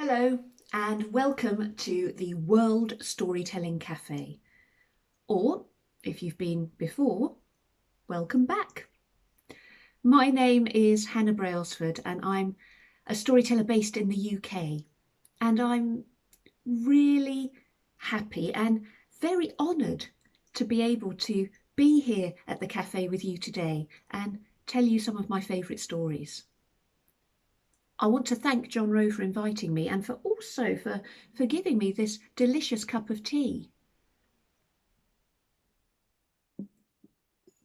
Hello and welcome to the World Storytelling Cafe. Or, if you've been before, welcome back. My name is Hannah Brailsford and I'm a storyteller based in the UK. And I'm really happy and very honoured to be able to be here at the cafe with you today and tell you some of my favourite stories. I want to thank John Rowe for inviting me and for giving me this delicious cup of tea.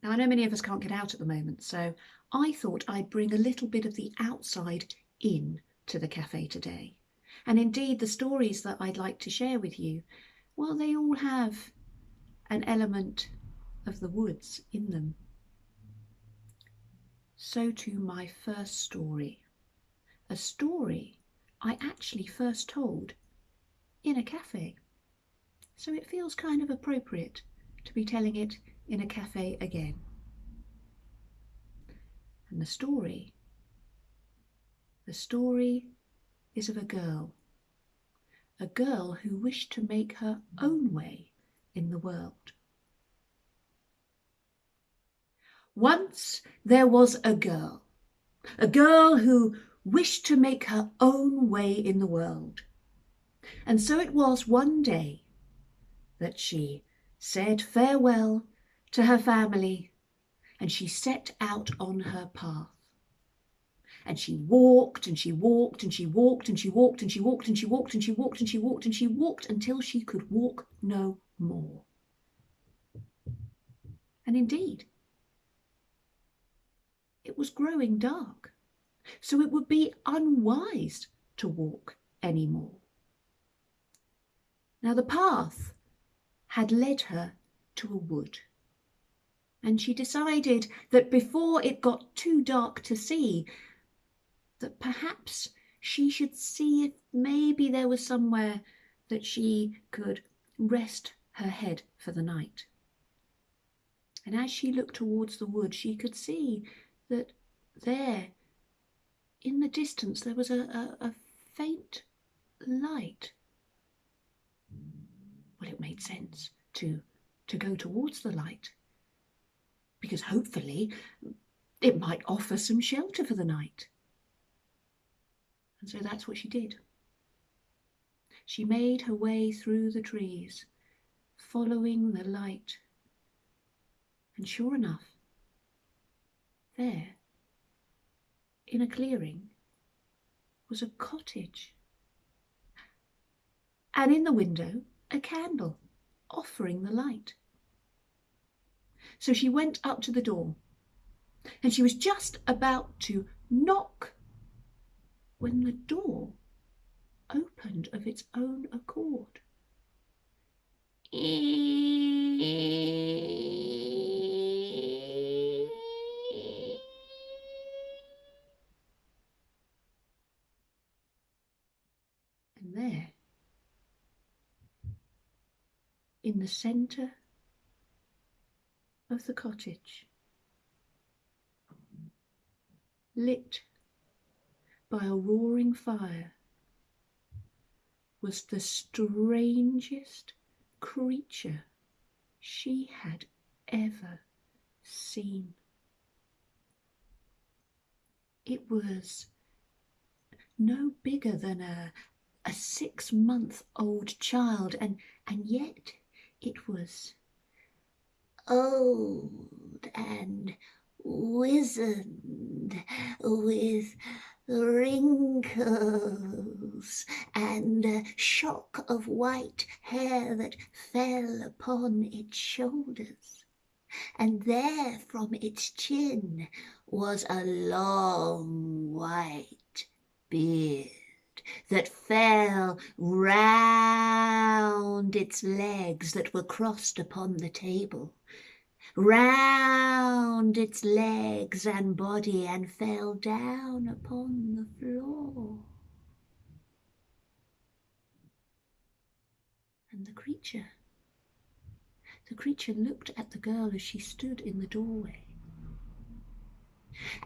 Now, I know many of us can't get out at the moment, so I thought I'd bring a little bit of the outside in to the cafe today. And indeed, the stories that I'd like to share with you, well, they all have an element of the woods in them. So to my first story. A story I actually first told in a cafe. So it feels kind of appropriate to be telling it in a cafe again. And the story is of a girl who wished to make her own way in the world. Once there was a girl who wished to make her own way in the world. And so it was one day that she said farewell to her family and she set out on her path. And she walked and she walked and she walked and she walked and she walked and she walked and she walked and she walked and she walked until she could walk no more. And indeed, it was growing dark, so it would be unwise to walk any more. Now the path had led her to a wood, and she decided that before it got too dark to see, that perhaps she should see if maybe there was somewhere that she could rest her head for the night. And as she looked towards the wood, she could see that there, in the distance, there was a faint light. Well, it made sense to go towards the light, because hopefully it might offer some shelter for the night. And so that's what she did. She made her way through the trees, following the light. And sure enough, there, in a clearing, was a cottage. And in the window, a candle, offering the light. So she went up to the door, and she was just about to knock when the door opened of its own accord. And there, in the centre of the cottage, lit by a roaring fire, was the strangest creature she had ever seen. It was no bigger than a 6-month-old child, and yet it was old and wizened, with wrinkles and a shock of white hair that fell upon its shoulders. And there from its chin was a long white beard that fell round its legs that were crossed upon the table, round its legs and body, and fell down upon the floor. And the creature looked at the girl as she stood in the doorway.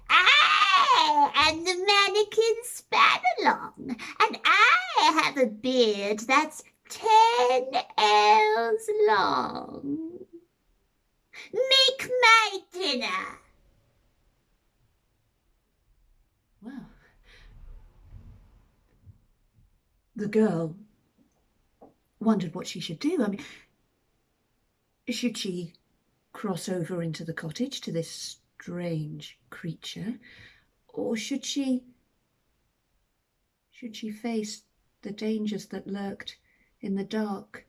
I am the mannequin span along, and I I have a beard that's 10 ells long. Make my dinner. Well, the girl wondered what she should do. I mean, should she cross over into the cottage to this strange creature, or should she face the dangers that lurked in the dark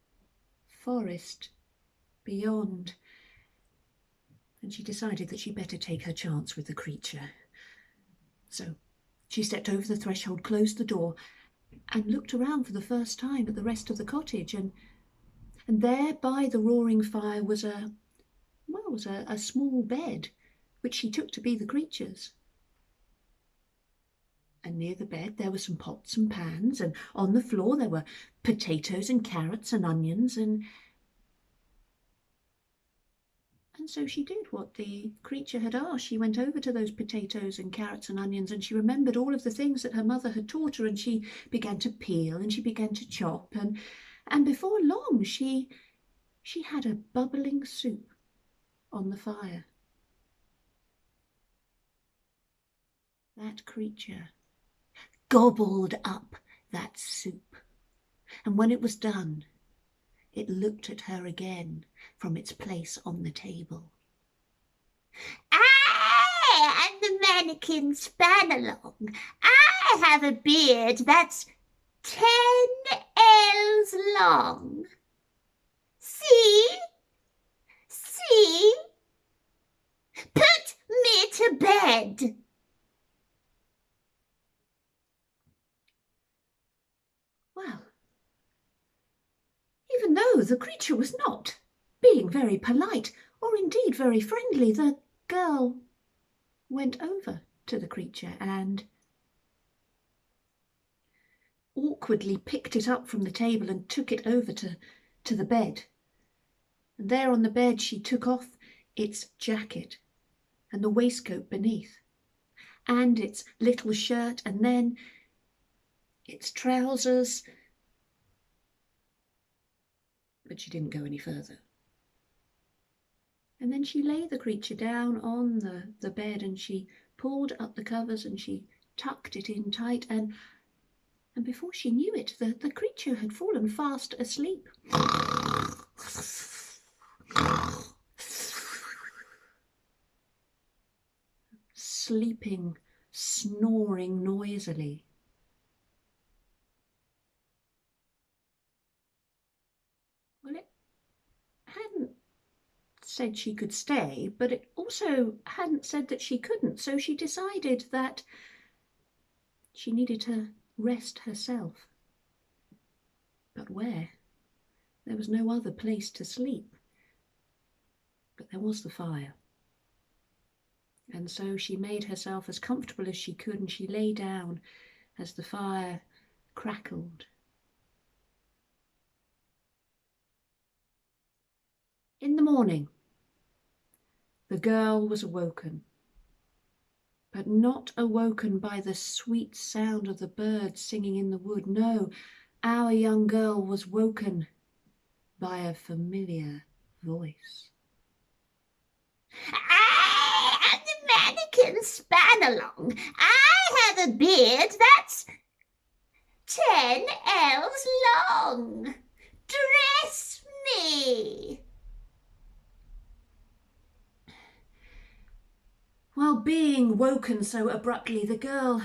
forest beyond? And she decided that she'd better take her chance with the creature. So she stepped over the threshold, closed the door, and looked around for the first time at the rest of the cottage. And there by the roaring fire was a small bed, which she took to be the creature's. And near the bed there were some pots and pans, and on the floor there were potatoes and carrots and onions, and so she did what the creature had asked. She went over to those potatoes and carrots and onions, and she remembered all of the things that her mother had taught her, and she began to peel and she began to chop, and before long she had a bubbling soup on the fire. That creature gobbled up that soup, and when it was done, it looked at her again from its place on the table. I am the mannequin Spanalong. I have a beard that's 10 ells long. See? See? Put me to bed. Well, even though the creature was not being very polite or indeed very friendly, the girl went over to the creature and awkwardly picked it up from the table and took it over to the bed. And there on the bed she took off its jacket and the waistcoat beneath, and its little shirt, and then its trousers. But she didn't go any further. And then she lay the creature down on the bed, and she pulled up the covers and she tucked it in tight, and before she knew it, the creature had fallen fast asleep. Sleeping, snoring noisily. Well, it hadn't said she could stay, but it also hadn't said that she couldn't, so she decided that she needed to rest herself. But where? There was no other place to sleep. But there was the fire. And so she made herself as comfortable as she could, and she lay down as the fire crackled. In the morning, the girl was awoken, but not awoken by the sweet sound of the birds singing in the wood. No, our young girl was woken by a familiar voice. I am the mannequin Spanalong. I have a beard that's 10 ells long. Dress me. Well, being woken so abruptly, the girl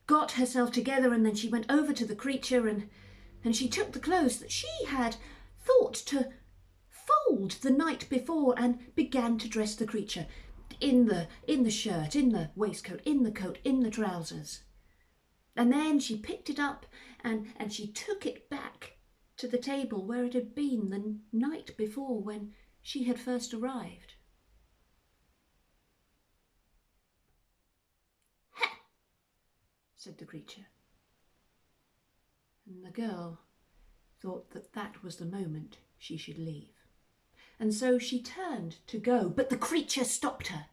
got herself together, and then she went over to the creature and she took the clothes that she had thought to fold the night before and began to dress the creature in the shirt, in the waistcoat, in the coat, in the trousers. And then she picked it up and she took it back to the table where it had been the night before when she had first arrived. "Ha!" said the creature. And the girl thought that that was the moment she should leave. And so she turned to go, but the creature stopped her.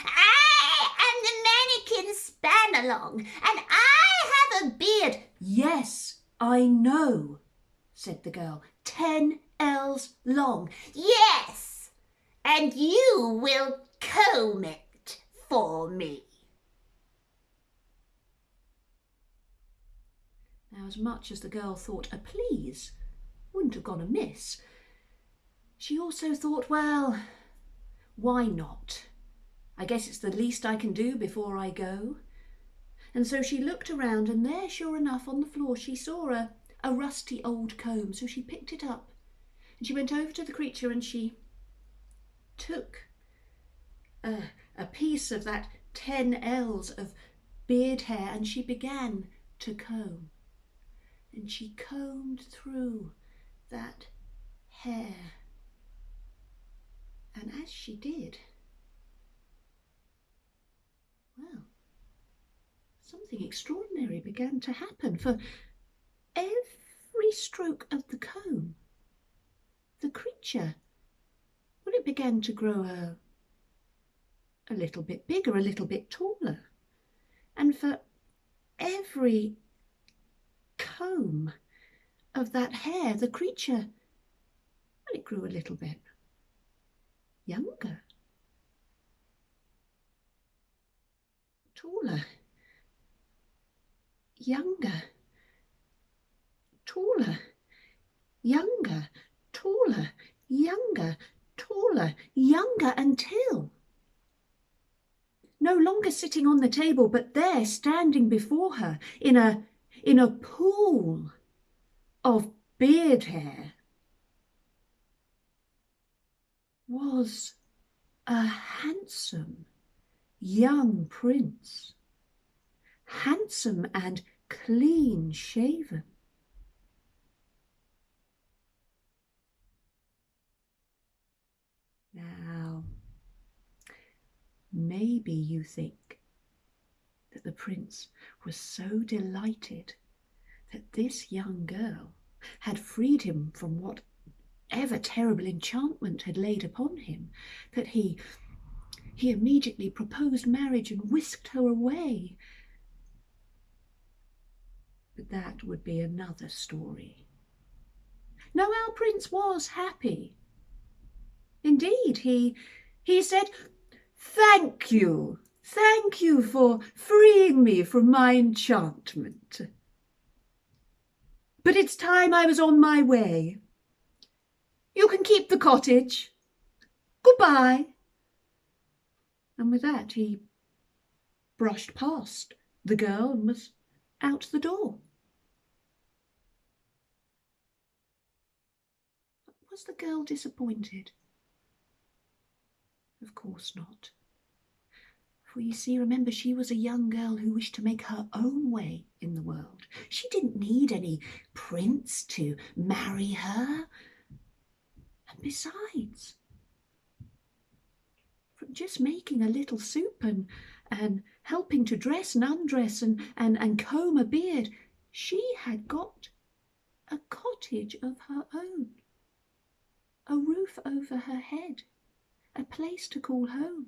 I am the mannequin Spanalong, and I have a beard. Yes, I know, said the girl. 10 ells long. Yes, and you will comb it for me. Now, as much as the girl thought a please wouldn't have gone amiss, she also thought, well, why not? I guess it's the least I can do before I go. And so she looked around, and there, sure enough, on the floor, she saw a rusty old comb. So she picked it up, and she went over to the creature, and she took a piece of that 10 ells of beard hair, and she began to comb. And she combed through that hair. And as she did, well, something extraordinary began to happen. For every stroke of the comb, the creature, well, it began to grow a little bit bigger, a little bit taller. And for every comb of that hair, the creature, well, it grew a little bit younger, taller, younger, taller, younger, taller, younger, taller, younger, until, no longer sitting on the table, but there standing before her in a pool of beard hair, was a handsome young prince, handsome and clean shaven. Now, maybe you think that the prince was so delighted that this young girl had freed him from whatever terrible enchantment had laid upon him, that he immediately proposed marriage and whisked her away. But that would be another story. No, our prince was happy. Indeed, he said, thank you for freeing me from my enchantment. But it's time I was on my way. You can keep the cottage. Goodbye. And with that, he brushed past the girl and was out the door. Was the girl disappointed? Of course not. For you see, remember, she was a young girl who wished to make her own way in the world. She didn't need any prince to marry her. And besides, from just making a little soup and helping to dress and undress and comb a beard, she had got a cottage of her own, a roof over her head, a place to call home.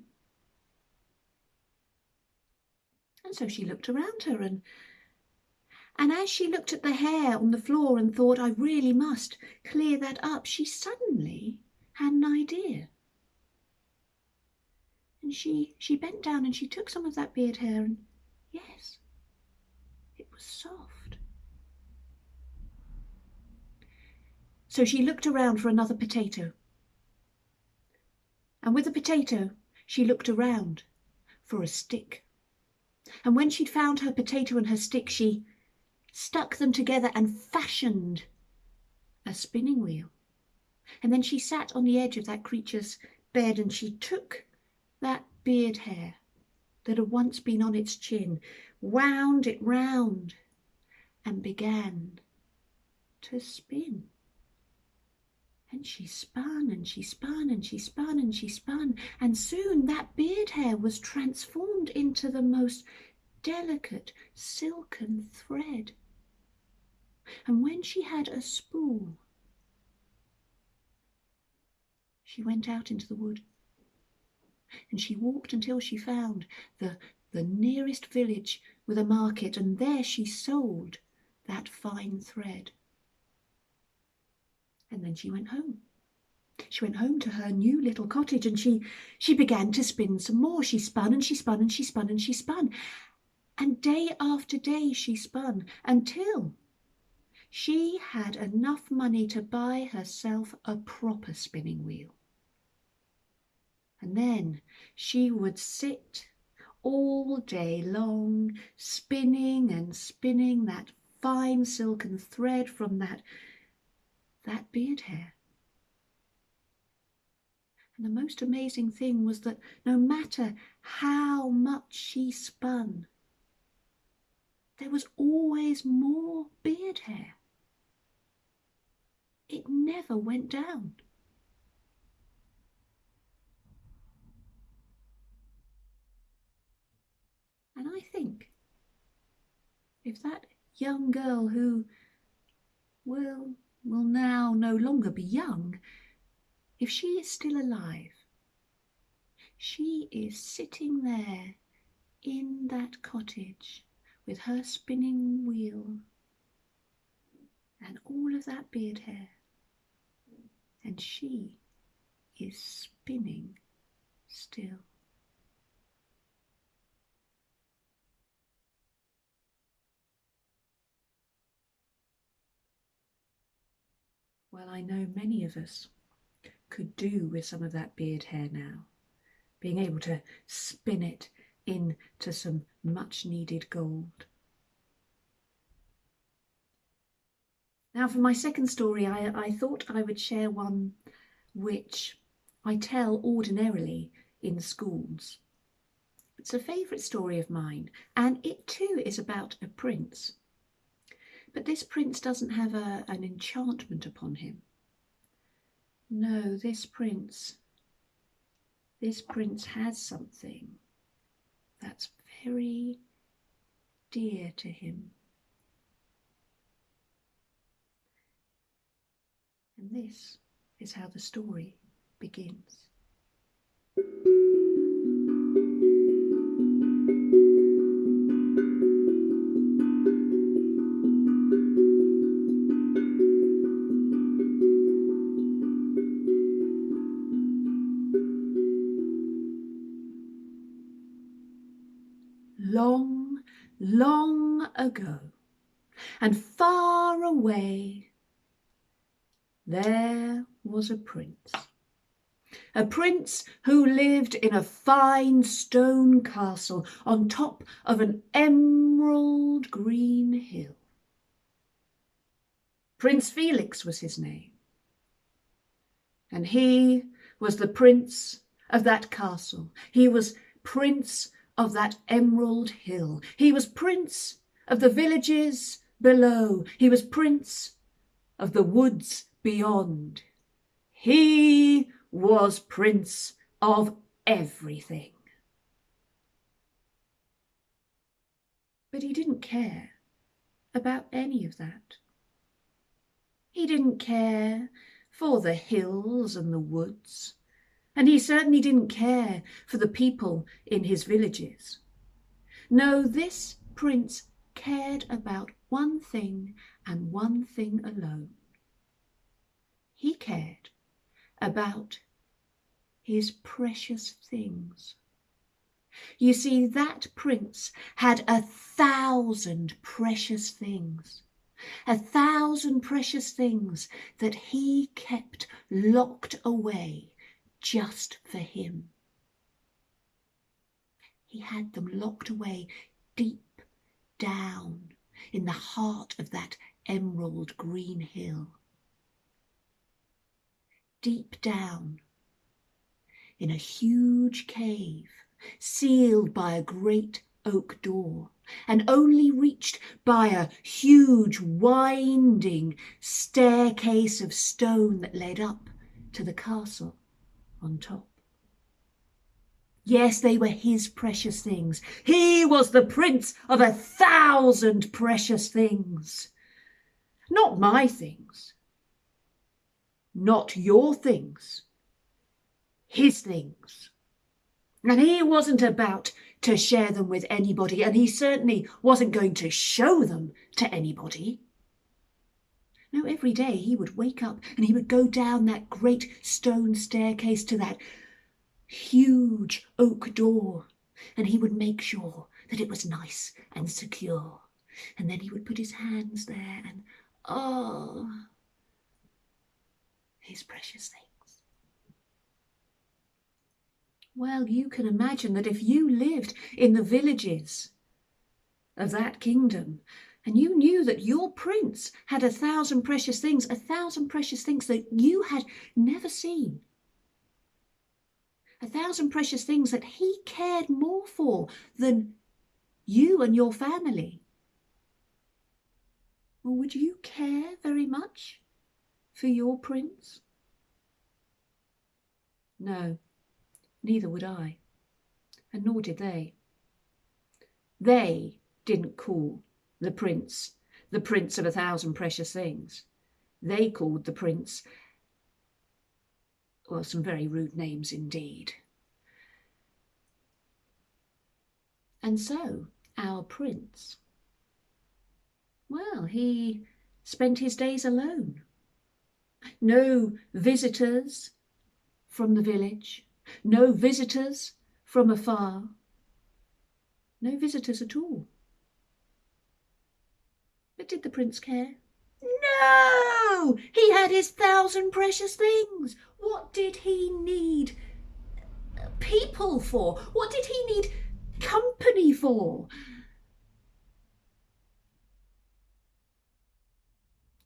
And so she looked around her, and as she looked at the hair on the floor and thought, I really must clear that up, she suddenly had an idea. And she bent down and she took some of that beard hair, and yes, it was soft. So she looked around for another potato. And with the potato, she looked around for a stick. And when she'd found her potato and her stick, she stuck them together and fashioned a spinning wheel. And then she sat on the edge of that creature's bed, and she took that beard hair that had once been on its chin, wound it round, and began to spin. And she spun and she spun and she spun and she spun, and soon that beard hair was transformed into the most delicate silken thread. And when she had a spool, she went out into the wood, and she walked until she found the nearest village with a market, and there she sold that fine thread. And then she went home. She went home to her new little cottage, and she began to spin some more. She spun and she spun and she spun and she spun. And day after day she spun until she had enough money to buy herself a proper spinning wheel. And then she would sit all day long, spinning and spinning that fine silken thread from that beard hair. And the most amazing thing was that no matter how much she spun, there was always more beard hair. It never went down. And I think if that young girl who will now no longer be young, if she is still alive, she is sitting there in that cottage with her spinning wheel and all of that beard hair, and she is spinning still. Well, I know many of us could do with some of that beard hair now, being able to spin it into some much needed gold. Now for my second story, I thought I would share one which I tell ordinarily in schools. It's a favourite story of mine, and it too is about a prince. But this prince doesn't have an enchantment upon him. No, this prince has something that's very dear to him. And this is how the story begins. Long, long ago, and far away, there was a prince who lived in a fine stone castle on top of an emerald green hill. Prince Felix was his name, and he was the prince of that castle. He was prince of that emerald hill. He was prince of the villages below. He was prince of the woods beyond. He was prince of everything. But he didn't care about any of that. He didn't care for the hills and the woods, and he certainly didn't care for the people in his villages. No, this prince cared about one thing and one thing alone. He cared about his precious things. You see, that prince had 1,000 precious things. 1,000 precious things that he kept locked away just for him. He had them locked away deep down in the heart of that emerald green hill. Deep down in a huge cave, sealed by a great oak door, and only reached by a huge winding staircase of stone that led up to the castle on top. Yes, they were his precious things. He was the prince of 1,000 precious things. Not my things. Not your things. His things. And he wasn't about to share them with anybody, and he certainly wasn't going to show them to anybody. Now, every day he would wake up and he would go down that great stone staircase to that huge oak door, and he would make sure that it was nice and secure. And then he would put his hands there and, oh, his precious things. Well, you can imagine that if you lived in the villages of that kingdom, and you knew that your prince had 1,000 precious things, 1,000 precious things that you had never seen, 1,000 precious things that he cared more for than you and your family, well, would you care very much for your prince? No, neither would I, and nor did they. They didn't call the prince of 1,000 precious things. They called the prince, well, some very rude names indeed. And so our prince, well, he spent his days alone. No visitors from the village, no visitors from afar, no visitors at all. But did the prince care? No! He had his 1,000 precious things. What did he need people for? What did he need company for?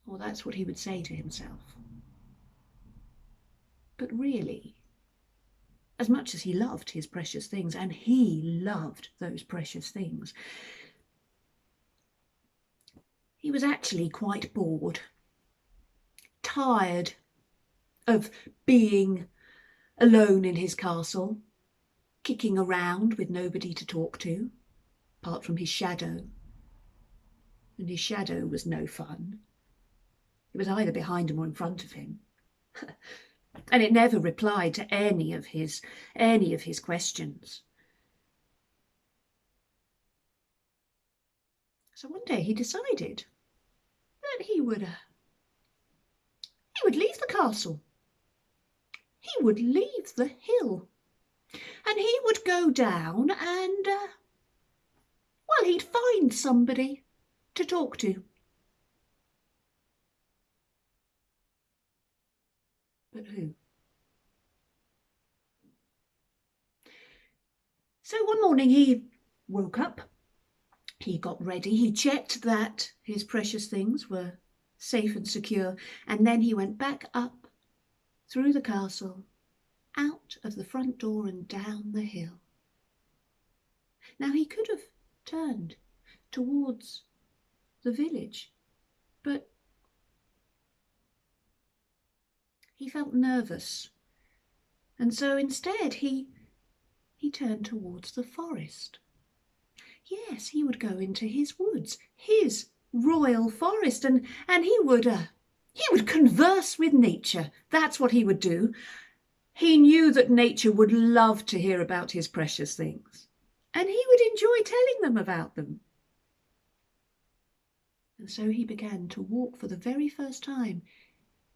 Well, that's what he would say to himself. But really, as much as he loved his precious things, and he loved those precious things, he was actually quite bored, tired of being alone in his castle, kicking around with nobody to talk to, apart from his shadow. And his shadow was no fun. It was either behind him or in front of him. And it never replied to any of his questions. So one day he decided that he would leave the castle. He would leave the hill, and he would go down and, well, he'd find somebody to talk to. But who? So one morning he woke up, he got ready, he checked that his precious things were safe and secure, and then he went back up through the castle, out of the front door and down the hill. Now he could have turned towards the village, but he felt nervous, and so instead he turned towards the forest. Yes, he would go into his woods, his royal forest, and he would converse with nature. That's what he would do. He knew that nature would love to hear about his precious things, and he would enjoy telling them about them. And so he began to walk for the very first time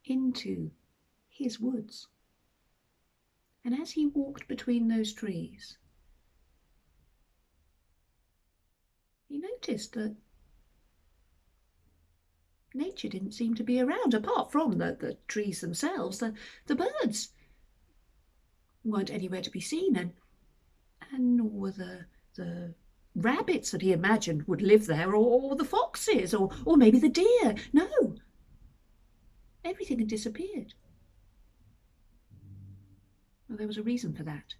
into his woods. And as he walked between those trees, he noticed that nature didn't seem to be around, apart from the trees themselves. The birds weren't anywhere to be seen, and nor were the rabbits that he imagined would live there, or the foxes, or maybe the deer. No, everything had disappeared. Well, there was a reason for that.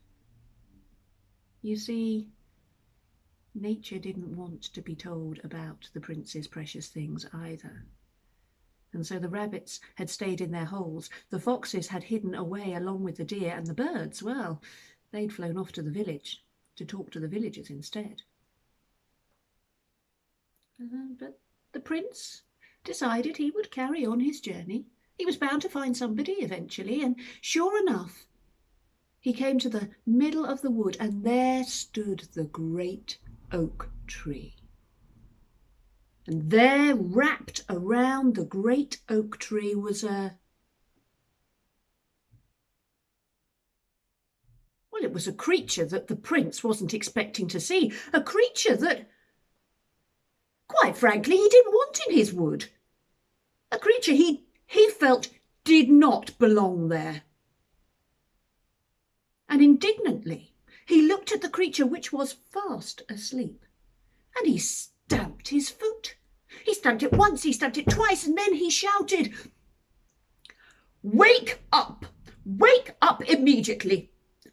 You see, nature didn't want to be told about the prince's precious things either. And so the rabbits had stayed in their holes, the foxes had hidden away along with the deer, and the birds, well, they'd flown off to the village to talk to the villagers instead. But the prince decided he would carry on his journey. He was bound to find somebody eventually, and sure enough, he came to the middle of the wood, and there stood the great oak tree. And there, wrapped around the great oak tree, was it was a creature that the prince wasn't expecting to see, a creature that, quite frankly, he didn't want in his wood, a creature he felt did not belong there. And indignantly he looked at the creature which was fast asleep, and he stamped his foot. He stamped it once, he stamped it twice, and then he shouted, "Wake up! Wake up immediately!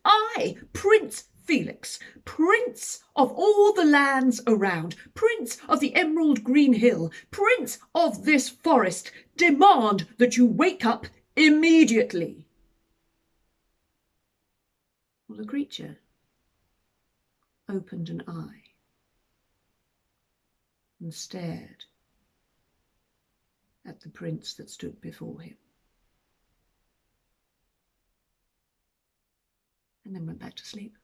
I, Prince Felix, Prince of all the lands around, Prince of the Emerald Green Hill, Prince of this forest, demand that you wake up immediately." Well, the creature opened an eye and stared at the prince that stood before him, and then went back to sleep.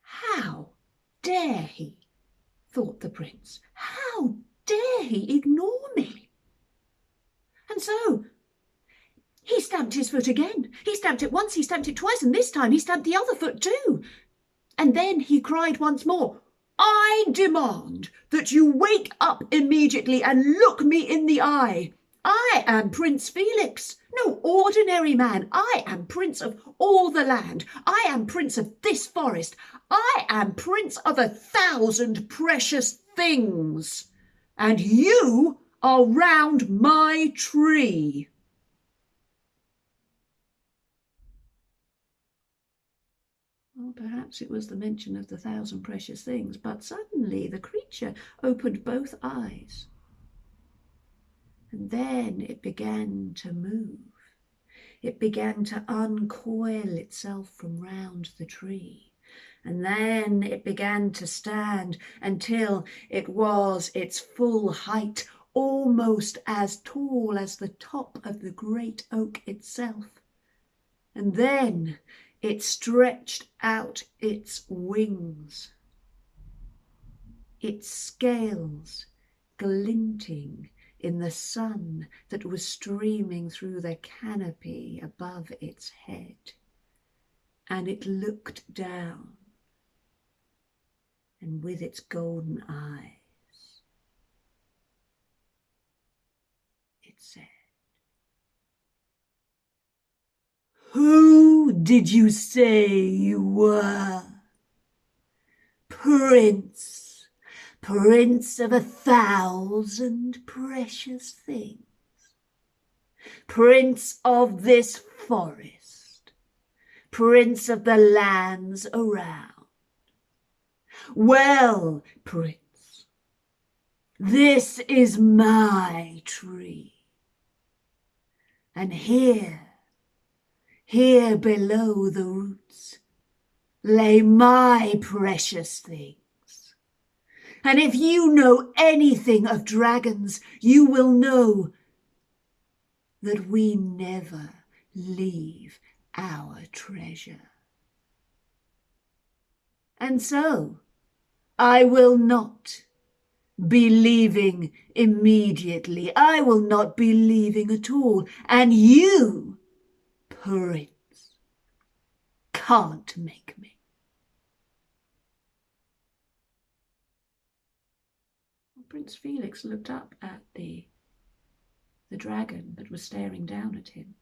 How dare he, thought the prince, how dare he ignore me? And so he stamped his foot again. He stamped it once, he stamped it twice, and this time he stamped the other foot too. And then he cried once more, "I demand that you wake up immediately and look me in the eye. I am Prince Felix, no ordinary man. I am Prince of all the land. I am Prince of this forest. I am Prince of 1,000 precious things. And you are round my tree." Well, perhaps it was the mention of the 1,000 precious things, but suddenly the creature opened both eyes. And then it began to move. It began to uncoil itself from round the tree. And then it began to stand until it was its full height, almost as tall as the top of the great oak itself. And then it stretched out its wings, its scales glinting in the sun that was streaming through the canopy above its head. And it looked down, and with its golden eyes, it said, "Who did you say you were? Prince of 1,000 precious things, Prince of this forest, Prince of the lands around. Well, Prince, this is my tree, and here below the roots lay my precious things. And if you know anything of dragons, you will know that we never leave our treasure. And so I will not be leaving immediately. I will not be leaving at all. And you, Prince, can't make me." Prince Felix looked up at the dragon that was staring down at him.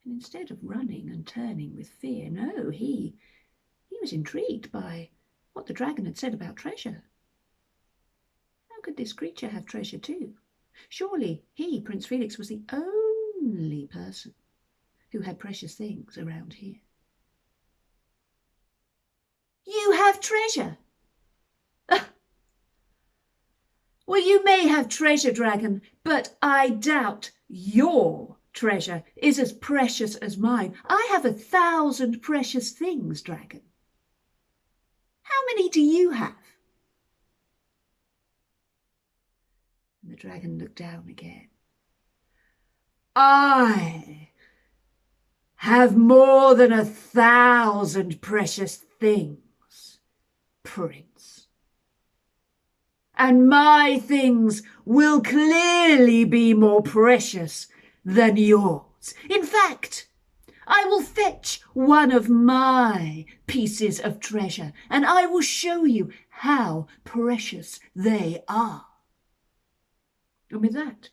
And instead of running and turning with fear, no, he was intrigued by what the dragon had said about treasure. How could this creature have treasure too? Surely he, Prince Felix, was the only person who had precious things around here. "You have treasure?" "Well, you may have treasure, dragon, but I doubt your treasure is as precious as mine. I have 1,000 precious things, dragon. How many do you have?" And the dragon looked down again. "I have more than 1,000 precious things, prince. And my things will clearly be more precious than yours. In fact, I will fetch one of my pieces of treasure, and I will show you how precious they are. And with that,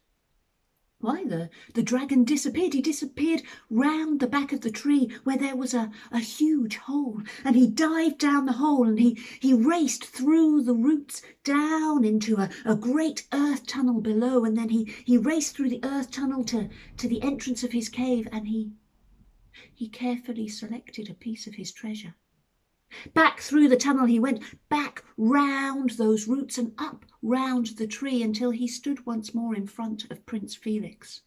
why, the dragon disappeared. He disappeared round the back of the tree where there was a huge hole, and he dived down the hole, and he raced through the roots down into a great earth tunnel below, and then he raced through the earth tunnel to the entrance of his cave, and he carefully selected a piece of his treasure. Back through the tunnel he went, back round those roots and up round the tree until he stood once more in front of Prince Felix,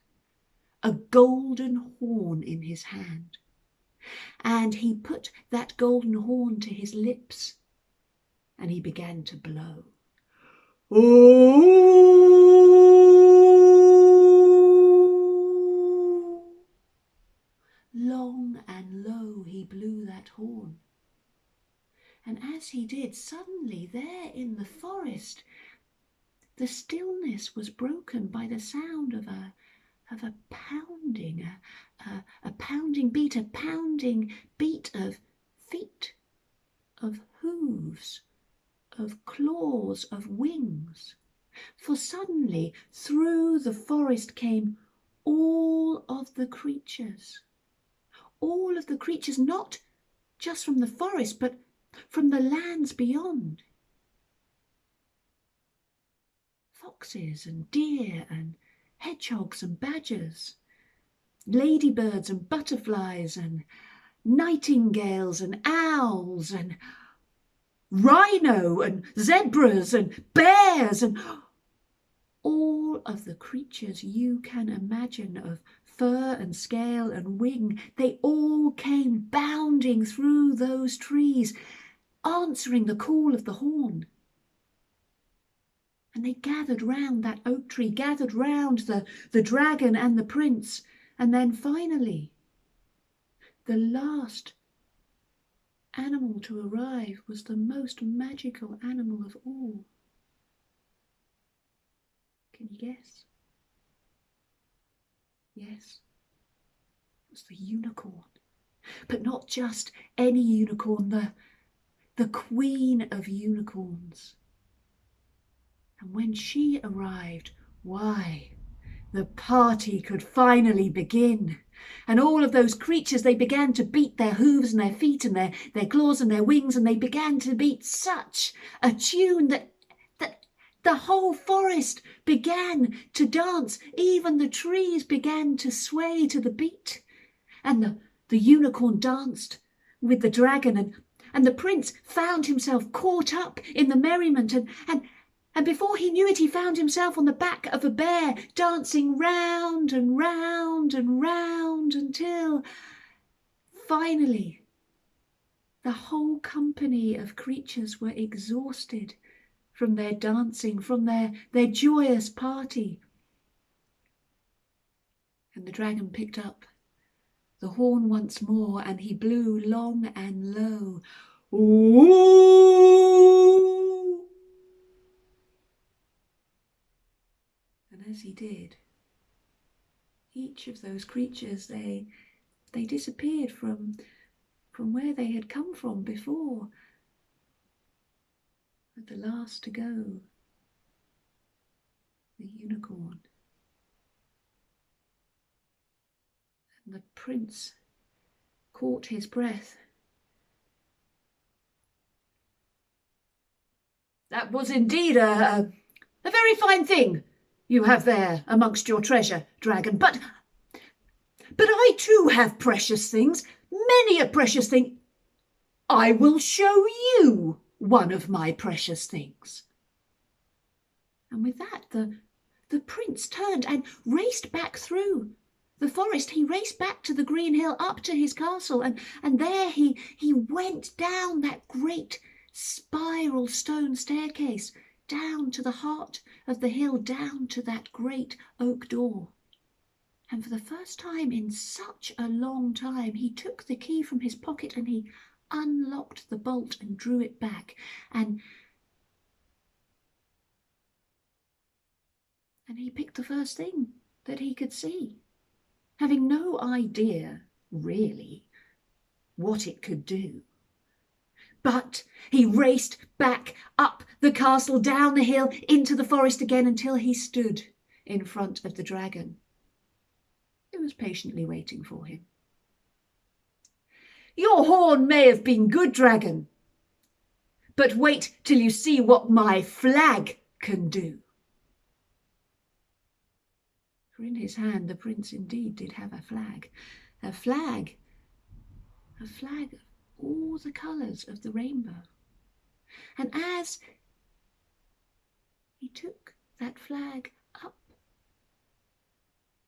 a golden horn in his hand. And he put that golden horn to his lips and he began to blow. Oh! Long and low he blew that horn. And as he did, suddenly there in the forest, the stillness was broken by the sound of a pounding, a pounding beat of feet, of hooves, of claws, of wings. For suddenly through the forest came all of the creatures, not just from the forest, but from the lands beyond. Foxes and deer and hedgehogs and badgers, ladybirds and butterflies and nightingales and owls and rhino and zebras and bears and all of the creatures you can imagine of fur and scale and wing. They all came bounding through those trees, answering the call of the horn. And they gathered round that oak tree, gathered round the dragon and the prince. And then finally, the last animal to arrive was the most magical animal of all. Can you guess? Yes, it was the unicorn. But not just any unicorn, the queen of unicorns. And when she arrived, why, the party could finally begin. And all of those creatures, they began to beat their hooves and their feet and their claws and their wings, and they began to beat such a tune that the whole forest began to dance. Even the trees began to sway to the beat. And the unicorn danced with the dragon, and the prince found himself caught up in the merriment, and before he knew it, he found himself on the back of a bear, dancing round and round and round until finally the whole company of creatures were exhausted from their dancing, from their joyous party. And the dragon picked up the horn once more, and he blew long and low. Ooh! And as he did, each of those creatures, they disappeared from where they had come from before. But the last to go, the unicorn. And the prince caught his breath. That was indeed a very fine thing you have there amongst your treasure, dragon. But I too have precious things, many a precious thing. I will show you one of my precious things. And with that, the prince turned and raced back through the forest. He raced back to the green hill, up to his castle, and there he went down that great spiral stone staircase, down to the heart of the hill, down to that great oak door. And for the first time in such a long time, he took the key from his pocket and he unlocked the bolt and drew it back, and he picked the first thing that he could see, having no idea, really, what it could do. But he raced back up the castle, down the hill, into the forest again, until he stood in front of the dragon, who was patiently waiting for him. "Your horn may have been good, dragon, but wait till you see what my flag can do." For in his hand the prince indeed did have a flag of all the colours of the rainbow. And as he took that flag up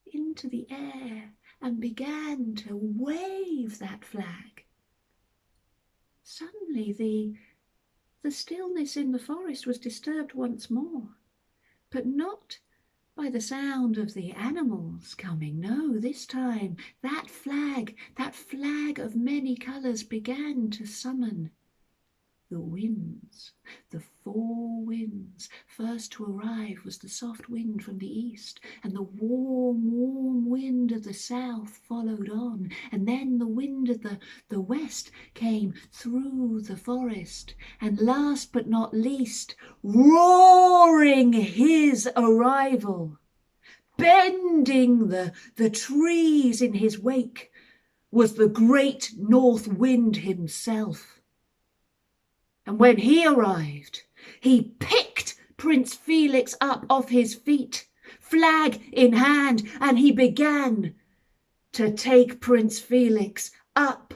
into the air and began to wave that flag, suddenly the stillness in the forest was disturbed once more, but not by the sound of the animals coming. No, this time that flag of many colours, began to summon the winds, the four winds. First to arrive was the soft wind from the east, and the warm wind of the south followed on, and then the wind of the west came through the forest, and last but not least, roaring his arrival, bending the trees in his wake, was the great north wind himself. And when he arrived, he picked Prince Felix up off his feet, flag in hand, and he began to take Prince Felix up,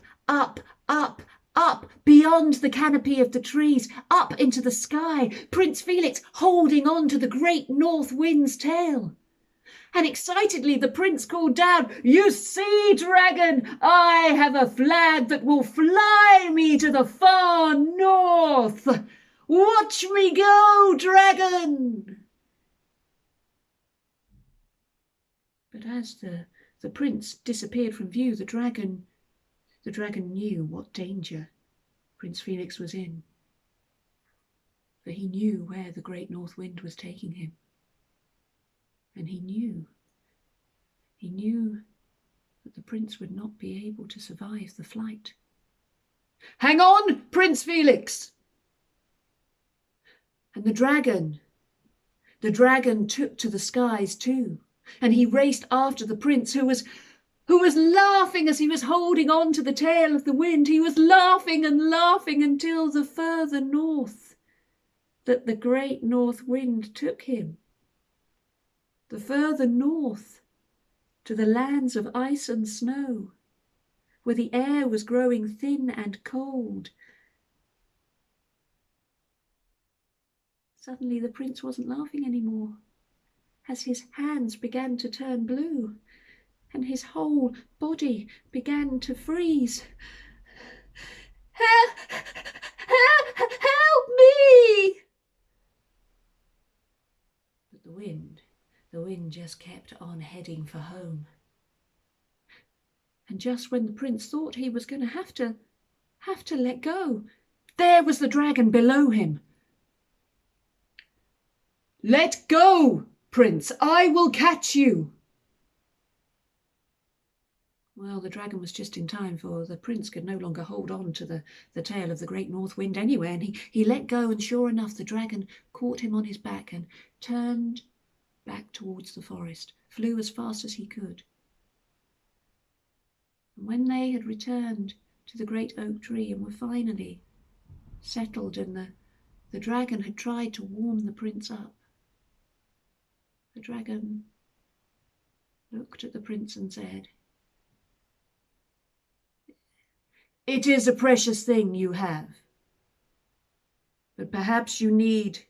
beyond the canopy of the trees, up into the sky, Prince Felix holding on to the great north wind's tail. And excitedly the prince called down, "You see, dragon, I have a flag that will fly me to the far north. Watch me go, dragon." But as the prince disappeared from view, the dragon knew what danger Prince Felix was in, for he knew where the great north wind was taking him. And he knew that the prince would not be able to survive the flight. "Hang on, Prince Felix!" And the dragon took to the skies too, and he raced after the prince, who was laughing as he was holding on to the tail of the wind. He was laughing and laughing until the further north that the great north wind took him, the further north to the lands of ice and snow, where the air was growing thin and cold. Suddenly the prince wasn't laughing anymore, as his hands began to turn blue and his whole body began to freeze. Help me! But the wind just kept on heading for home. And just when the prince thought he was going to have to let go, there was the dragon below him. "Let go, prince, I will catch you." Well, the dragon was just in time, for the prince could no longer hold on to the tail of the great north wind anyway, and he let go, and sure enough the dragon caught him on his back and turned back towards the forest, flew as fast as he could. And when they had returned to the great oak tree and were finally settled, and the dragon had tried to warm the prince up, the dragon looked at the prince and said, "It is a precious thing you have, but perhaps you need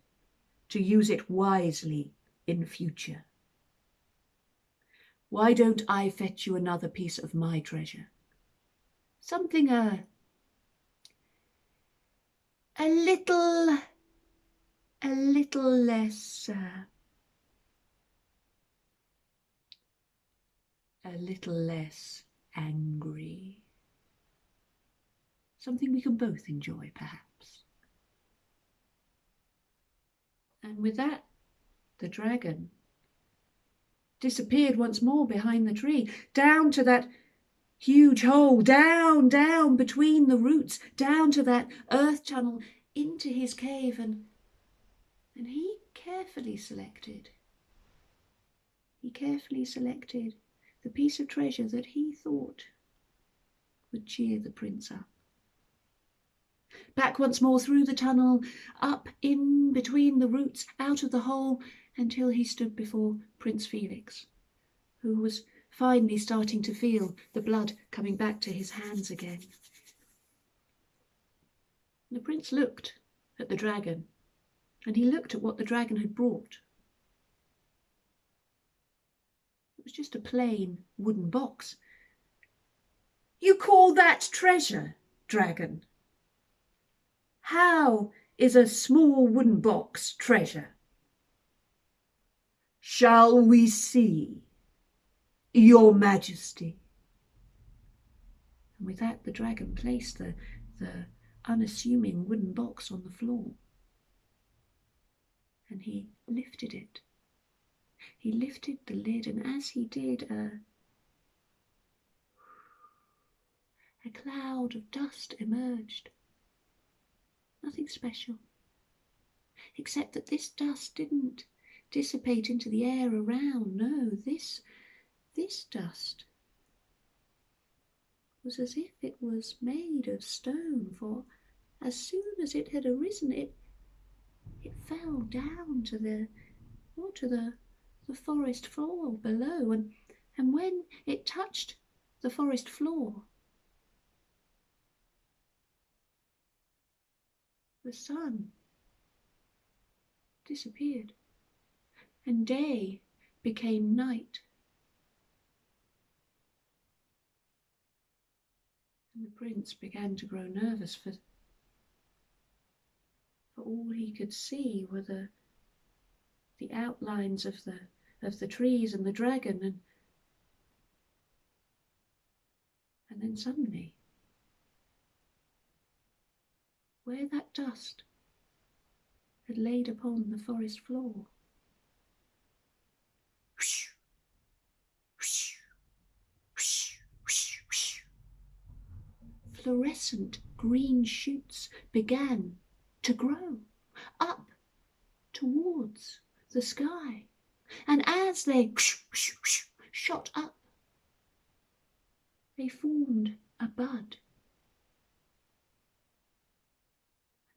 to use it wisely in future. Why don't I fetch you another piece of my treasure? Something a little less angry. something we can both enjoy, perhaps. And with that, the dragon disappeared once more behind the tree, down to that huge hole, down, down between the roots, down to that earth tunnel into his cave, and he carefully selected the piece of treasure that he thought would cheer the prince up. Back once more through the tunnel, up in between the roots, out of the hole, until he stood before Prince Felix, who was finally starting to feel the blood coming back to his hands again. The prince looked at the dragon, and he looked at what the dragon had brought. It was just a plain wooden box. "You call that treasure, dragon? How is a small wooden box treasure?" "Shall we see, your majesty?" And with that, the dragon placed the unassuming wooden box on the floor. And he lifted it. He lifted the lid, and as he did, a cloud of dust emerged. Nothing special, except that this dust didn't dissipate into the air around. No, this dust was as if it was made of stone, for as soon as it had arisen, it fell down to the forest floor below, and when it touched the forest floor, the sun disappeared, and day became night. And the prince began to grow nervous, for all he could see were the outlines of the trees and the dragon, and then suddenly, where that dust had laid upon the forest floor, fluorescent green shoots began to grow up towards the sky, and as they shot up, they formed a bud.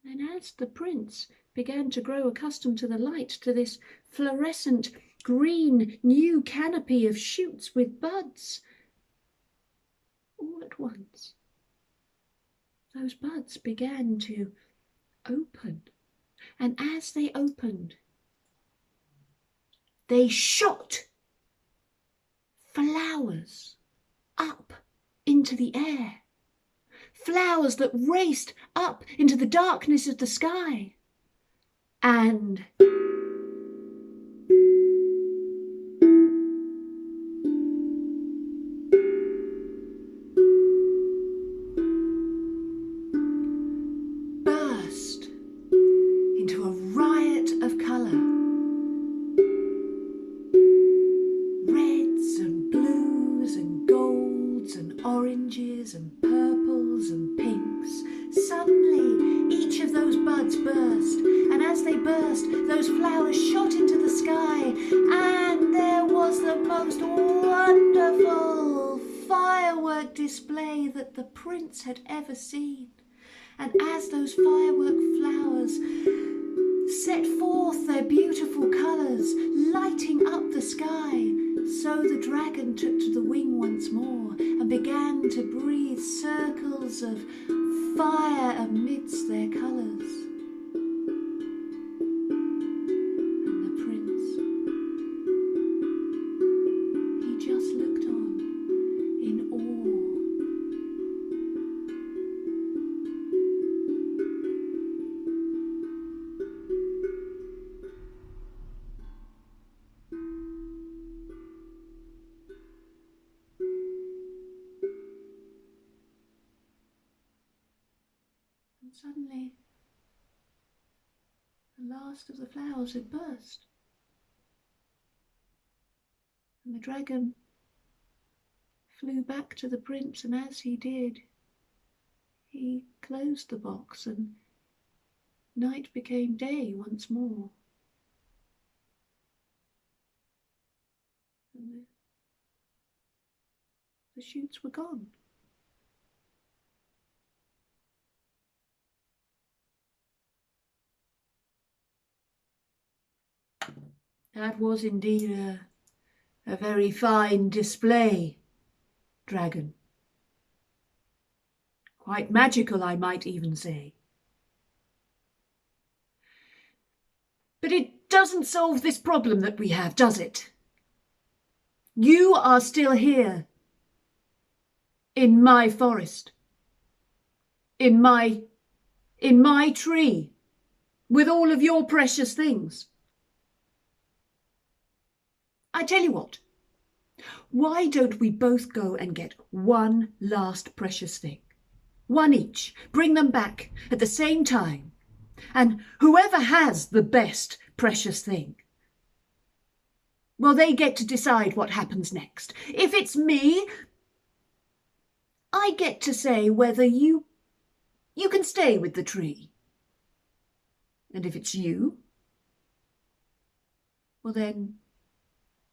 And as the prince began to grow accustomed to the light, to this fluorescent green new canopy of shoots with buds, all at once those buds began to open, and as they opened, they shot flowers up into the air, flowers that raced up into the darkness of the sky, and burst into a riot of colour. Reds and blues and golds and oranges and purples and pinks. Suddenly, each of those buds burst, and as they burst, those flowers shot into the sky, and there was the most wonderful firework display that the prince had ever seen. And as those firework flowers set forth their beautiful colours, lighting up the sky, so the dragon took to the wing once more and began to breathe circles of fire amidst their colours. And the prince, he just looked on in awe. suddenly the last of the flowers had burst. And the dragon flew back to the prince, and as he did, he closed the box, and night became day once more. And the shoots were gone. That was indeed a very fine display, dragon. Quite magical, I might even say. But it doesn't solve this problem that we have, does it? You are still here, in my forest, in my tree, with all of your precious things. I tell you what, why don't we both go and get one last precious thing? One each. Bring them back at the same time. And whoever has the best precious thing, well, they get to decide what happens next. If it's me, I get to say whether you can stay with the tree. And if it's you, well then,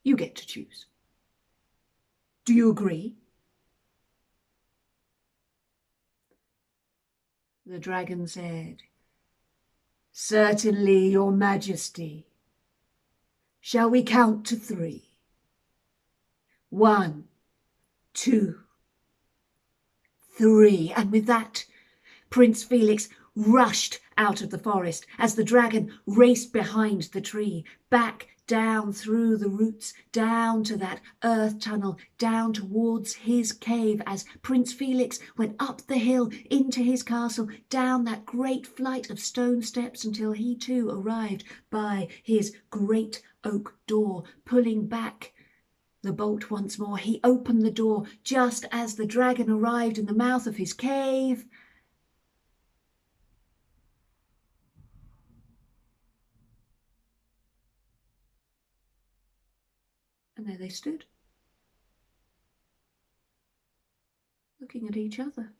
you get to choose. Do you agree? The dragon said, "Certainly, your majesty. Shall we count to 3? 1, 2, 3. And with that, Prince Felix rushed out of the forest as the dragon raced behind the tree, back down through the roots, down to that earth tunnel, down towards his cave, as Prince Felix went up the hill into his castle, down that great flight of stone steps until he too arrived by his great oak door. Pulling back the bolt once more, he opened the door just as the dragon arrived in the mouth of his cave. And there they stood, looking at each other.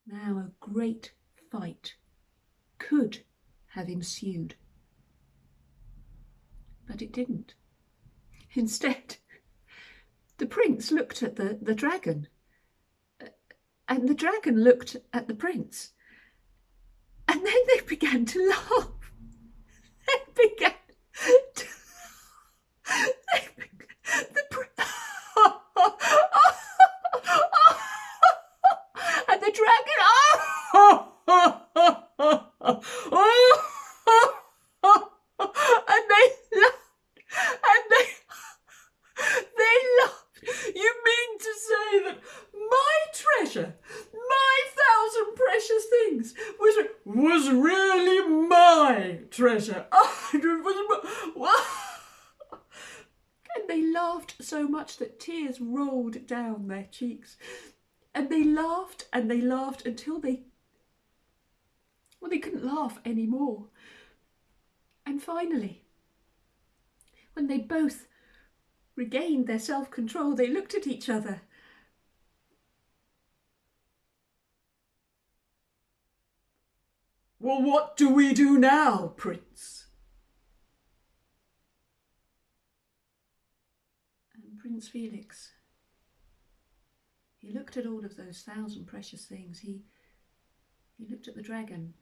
Now a great fight could have ensued, but it didn't. Instead, the prince looked at the dragon, and the dragon looked at the prince, and then they began to laugh. They began to and the dragon and they laughed, and they laughed. You mean to say that my treasure, my 1,000 precious things, was really my treasure? And they laughed so much that tears rolled down their cheeks. And they laughed until they couldn't laugh anymore. And finally, when they both regained their self-control, they looked at each other. "Well, what do we do now, Prince?" And Prince Felix, he looked at all of those 1,000 precious things. He looked at the dragon,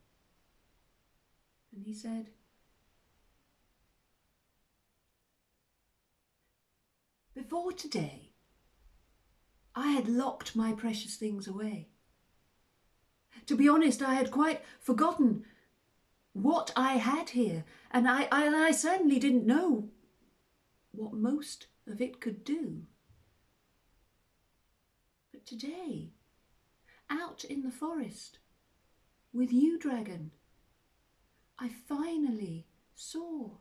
and he said, "Before today, I had locked my precious things away. To be honest, I had quite forgotten what I had here, and I certainly didn't know what most of it could do. But today, out in the forest, with you, dragon, I finally saw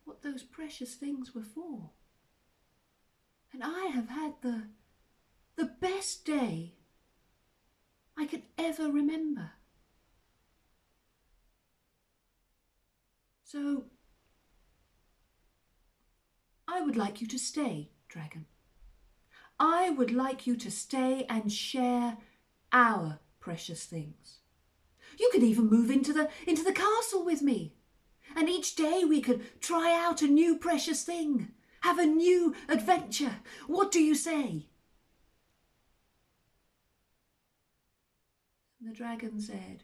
what those precious things were for. And I have had the best day I could ever remember. So I would like you to stay, dragon. I would like you to stay and share our precious things. You could even move into the castle with me. And each day we could try out a new precious thing, have a new adventure. What do you say? And the dragon said,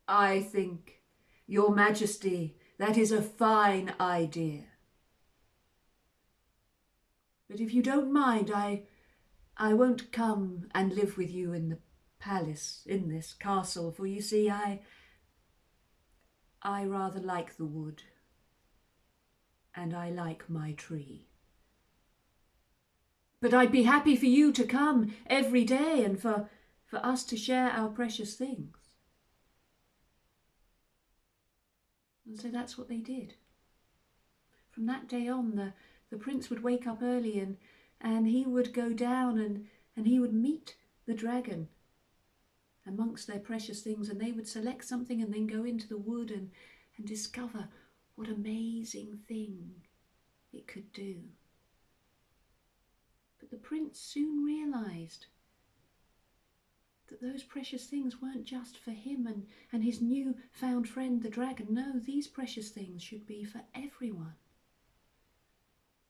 I think, Your Majesty, that is a fine idea. But if you don't mind, I won't come and live with you in the palace, in this castle, for you see, I rather like the wood, and I like my tree. But I'd be happy for you to come every day and for us to share our precious things. And so that's what they did. From that day on, the prince would wake up early and he would go down and he would meet the dragon amongst their precious things, and they would select something and then go into the wood and discover what amazing thing it could do. But the prince soon realised that those precious things weren't just for him and his new found friend the dragon. No, these precious things should be for everyone.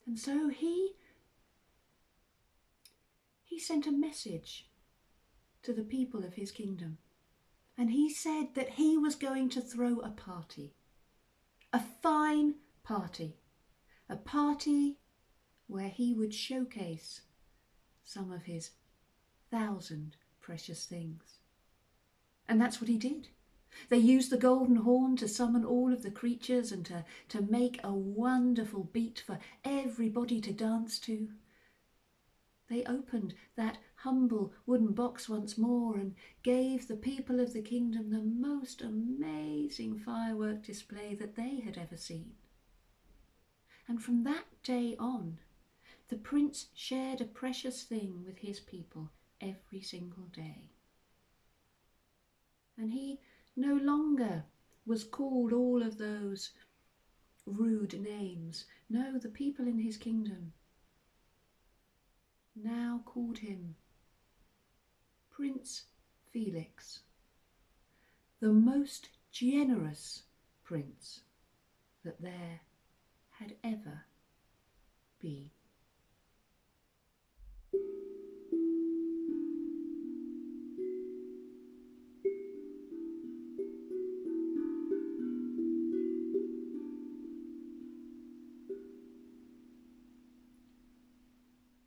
And so he sent a message to the people of his kingdom, and he said that he was going to throw a party, a fine party, a party where he would showcase some of his 1,000 precious things. And that's what he did. They used the golden horn to summon all of the creatures and to make a wonderful beat for everybody to dance to. They opened that humble wooden box once more and gave the people of the kingdom the most amazing firework display that they had ever seen. And from that day on, the prince shared a precious thing with his people every single day. And he no longer was called all of those rude names. No, the people in his kingdom now called him Prince Felix, the most generous prince that there had ever been.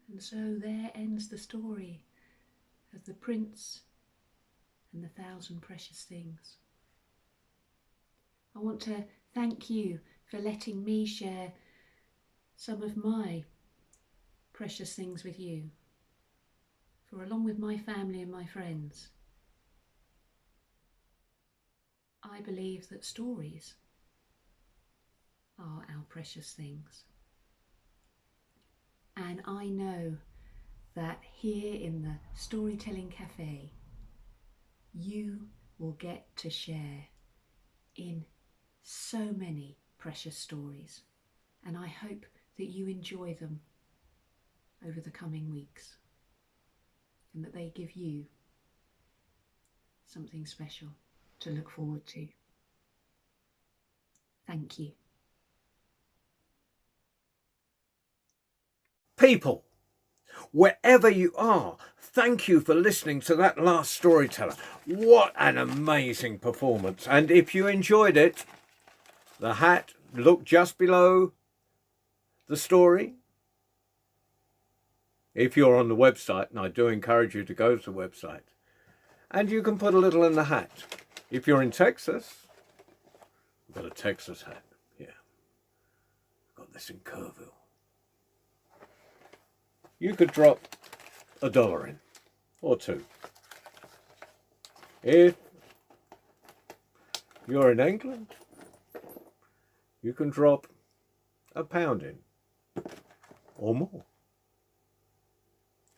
And so there ends the story of the prince and the 1,000 precious things. I want to thank you for letting me share some of my precious things with you. For along with my family and my friends, I believe that stories are our precious things. And I know that here in the Storytelling Cafe, you will get to share in so many precious stories. And I hope that you enjoy them over the coming weeks and that they give you something special to look forward to. Thank you. People, wherever you are, thank you for listening to that last storyteller. What an amazing performance. And if you enjoyed it, the hat, look just below the story. If you're on the website, and I do encourage you to go to the website, and you can put a little in the hat. If you're in Texas, I've got a Texas hat here. I've got this in Kerrville. You could drop $1 in, or $2. If you're in England, you can drop £1 in, or more.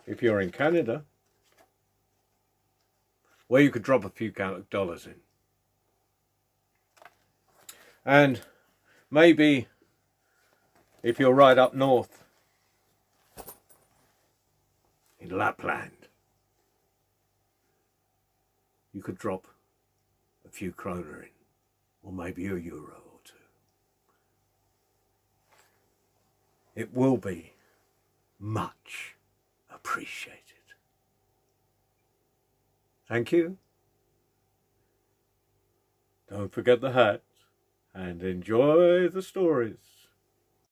If you're in Canada, well, you could drop a few dollars in. And maybe if you're right up north in Lapland, you could drop a few kroner in, or maybe a euro or two. It will be much appreciated. Thank you. Don't forget the hat and enjoy the stories.